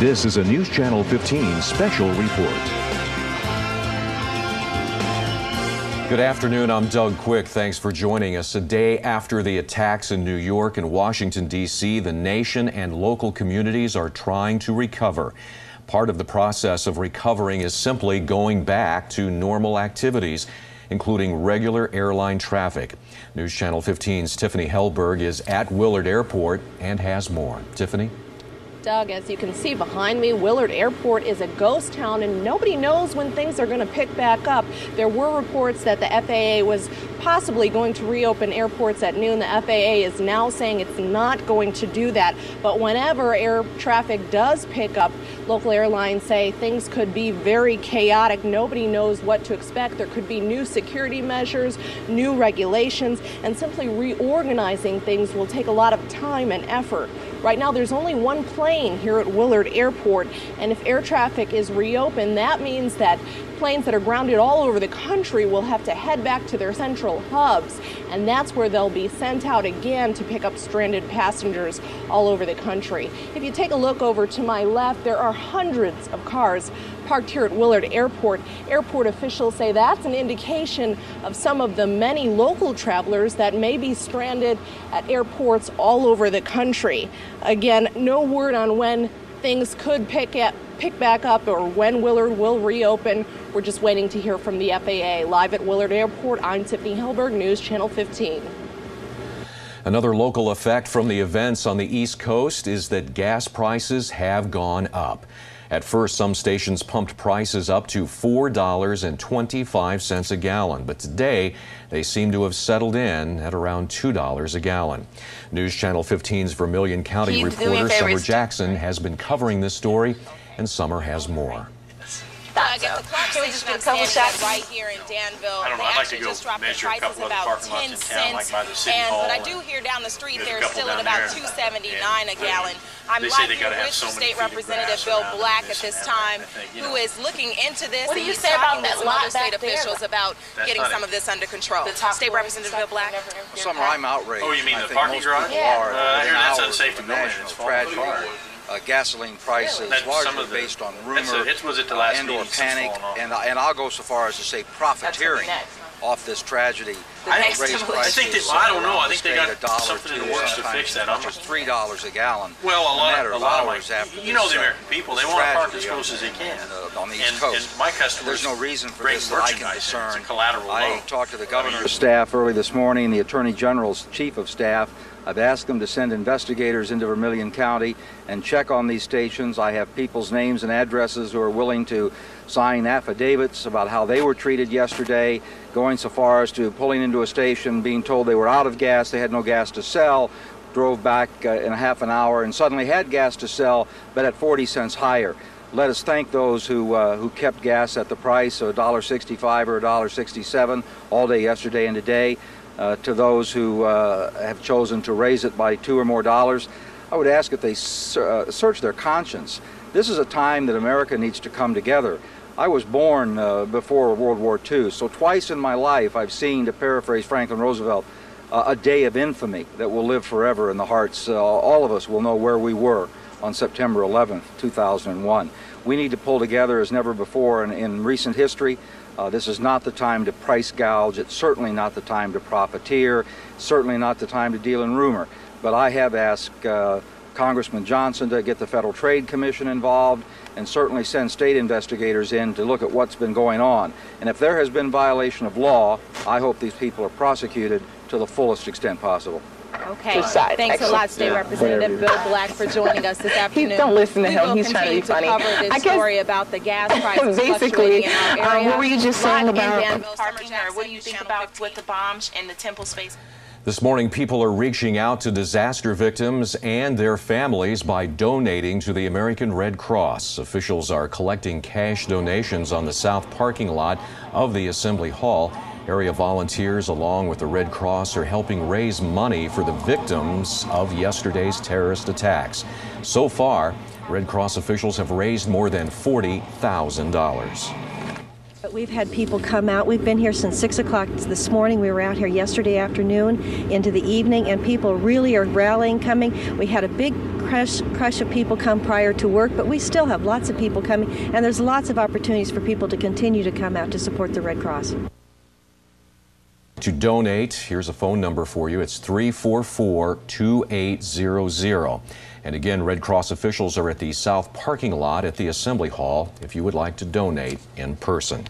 This is a News Channel 15 special report. Good afternoon, I'm Doug Quick. Thanks for joining us. A day after the attacks in New York and Washington, D.C., the nation and local communities are trying to recover. Part of the process of recovering is simply going back to normal activities, including regular airline traffic. News Channel 15's Tiffany Hellberg is at Willard Airport and has more. Tiffany? Doug, as you can see behind me, Willard Airport is a ghost town and nobody knows when things are going to pick back up. There were reports that the FAA was possibly going to reopen airports at noon. The FAA is now saying it's not going to do that. But whenever air traffic does pick up, local airlines say things could be very chaotic. Nobody knows what to expect. There could be new security measures, new regulations, and simply reorganizing things will take a lot of time and effort. Right now, there's only one plane here at Willard Airport, and if air traffic is reopened, that means that planes that are grounded all over the country will have to head back to their central hubs, and that's where they'll be sent out again to pick up stranded passengers all over the country. If you take a look over to my left, there are hundreds of cars parked here at Willard Airport. Airport officials say that's an indication of some of the many local travelers that may be stranded at airports all over the country. Again, no word on when things could pick back up or when Willard will reopen. We're just waiting to hear from the FAA. Live at Willard Airport, I'm Tiffany Hellberg, News Channel 15. Another local effect from the events on the East Coast is that gas prices have gone up. At first, some stations pumped prices up to $4.25 a gallon, but today they seem to have settled in at around $2 a gallon. News Channel 15's Vermilion County reporter Summer Jackson has been covering this story, and Summer has more. At the clock station I'm standing at right here in Danville, I don't know, I'd like to go measure a couple of the parking lots in town, like by the City Hall. But I do hear down the street they're still at about $2.79 a gallon. I'm live here with State Representative Bill Black at this time, who is looking into this. What do you say about that some other state officials about getting some of this under control? State Representative Bill Black? Summer, I'm outraged. Oh, you mean the parking garage? I hear that's unsafe to go in. It's tragedy. Gasoline prices largely based on rumor and/or panic, and I'll go so far as to say profiteering off this tragedy. I think I don't know. I think they got something in the works to fix that. As much as $3 a gallon. Well, a lot of hours after you know the American people, they want to park as close as they can on the East Coast. And my customers, there's no reason for this that I can discern. Collateral I talked to the governor's staff early this morning, the Attorney General's chief of staff. I've asked them to send investigators into Vermilion County and check on these stations. I have people's names and addresses who are willing to sign affidavits about how they were treated yesterday, going so far as to pulling into a station, being told they were out of gas, they had no gas to sell, drove back in a half an hour and suddenly had gas to sell, but at 40 cents higher. Let us thank those who kept gas at the price of $1.65 or $1.67 all day yesterday and today. To those who have chosen to raise it by $2 or more, I would ask if they search their conscience. This is a time that America needs to come together. I was born before World War II, so twice in my life I've seen, to paraphrase Franklin Roosevelt, a day of infamy that will live forever in the hearts. All of us will know where we were on September 11th, 2001. We need to pull together as never before in recent history. This is not the time to price gouge. It's certainly not the time to profiteer. Certainly not the time to deal in rumor. But I have asked Congressman Johnson to get the Federal Trade Commission involved and certainly send state investigators in to look at what's been going on. And if there has been violation of law, I hope these people are prosecuted to the fullest extent possible. Okay. Thanks a lot, State Representative Bill Black, for joining us this afternoon. Don't listen to him. He's trying to be funny. Cover this story about the gas prices basically, in our area. what were you just saying about parking, or what do you think about what the bombs and the temples face? This morning, people are reaching out to disaster victims and their families by donating to the American Red Cross. Officials are collecting cash donations on the south parking lot of the Assembly Hall. Area volunteers, along with the Red Cross, are helping raise money for the victims of yesterday's terrorist attacks. So far, Red Cross officials have raised more than $40,000. We've had people come out. We've been here since 6 o'clock this morning. We were out here yesterday afternoon into the evening, and people really are rallying, coming. We had a big crush of people come prior to work, but we still have lots of people coming, and there's lots of opportunities for people to continue to come out to support the Red Cross. To donate, here's a phone number for you. It's 344-2800. And again, Red Cross officials are at the south parking lot at the Assembly Hall if you would like to donate in person.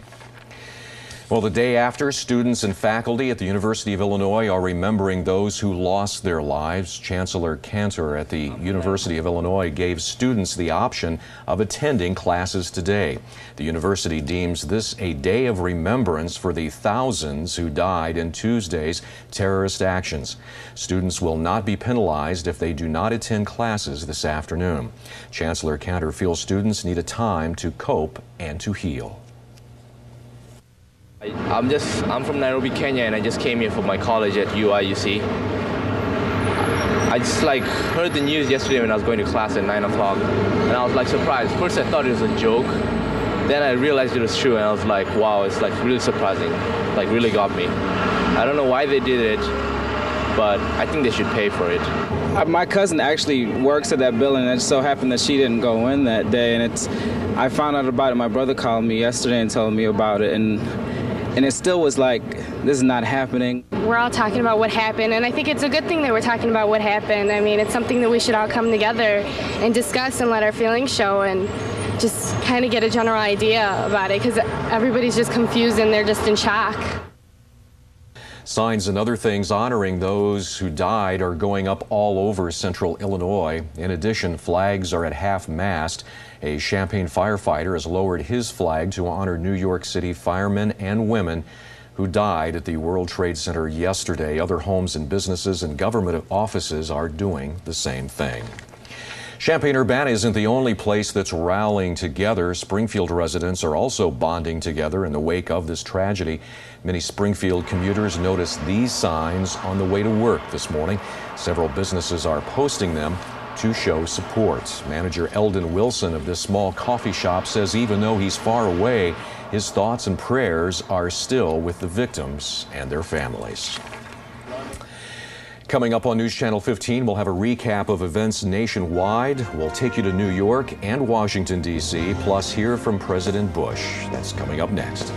Well, the day after, students and faculty at the University of Illinois are remembering those who lost their lives. Chancellor Cantor at the University of Illinois gave students the option of attending classes today. The university deems this a day of remembrance for the thousands who died in Tuesday's terrorist actions. Students will not be penalized if they do not attend classes this afternoon. Chancellor Cantor feels students need a time to cope and to heal. I'm from Nairobi, Kenya, and I just came here for my college at UIUC. I just heard the news yesterday when I was going to class at 9 o'clock, and I was surprised. First I thought it was a joke, then I realized it was true, and I was like, wow, it's really surprising, really got me. I don't know why they did it, but I think they should pay for it. My cousin actually works at that building, and it so happened that she didn't go in that day, and I found out about it. My brother called me yesterday and told me about it, and it still was this is not happening. We're all talking about what happened, and I think it's a good thing that we're talking about what happened. I mean, it's something that we should all come together and discuss and let our feelings show and just kind of get a general idea about it, because everybody's just confused and they're just in shock. Signs and other things honoring those who died are going up all over central Illinois. In addition, flags are at half-mast. A Champaign firefighter has lowered his flag to honor New York City firemen and women who died at the World Trade Center yesterday. Other homes and businesses and government offices are doing the same thing. Champaign-Urbana isn't the only place that's rallying together. Springfield residents are also bonding together in the wake of this tragedy. Many Springfield commuters noticed these signs on the way to work this morning. Several businesses are posting them to show support. Manager Eldon Wilson of this small coffee shop says even though he's far away, his thoughts and prayers are still with the victims and their families. Coming up on News Channel 15, we'll have a recap of events nationwide. We'll take you to New York and Washington, D.C., plus hear from President Bush. That's coming up next.